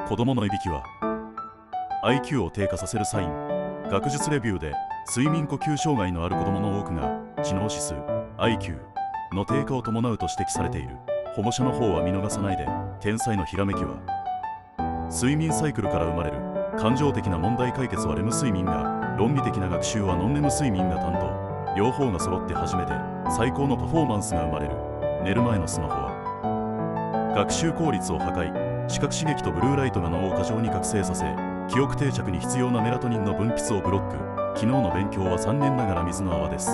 子供のいびきは IQ を低下させるサイン。学術レビューで睡眠呼吸障害のある子供の多くが知能指数 IQ の低下を伴うと指摘されている。保護者の方は見逃さないで。天才のひらめきは睡眠サイクルから生まれる。感情的な問題解決はレム睡眠が、論理的な学習はノンレム睡眠が担当。両方が揃って初めて最高のパフォーマンスが生まれる。寝る前のスマホは学習効率を破壊。視覚刺激とブルーライトが脳を過剰に覚醒させ、記憶定着に必要なメラトニンの分泌をブロック。昨日の勉強は残念ながら水の泡です。